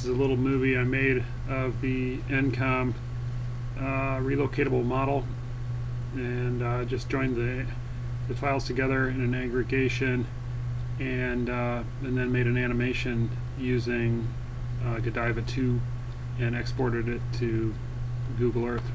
is a little movie I made of the NCOM relocatable model, and just joined the files together in an aggregation, and then made an animation using Godiva 2 and exported it to Google Earth.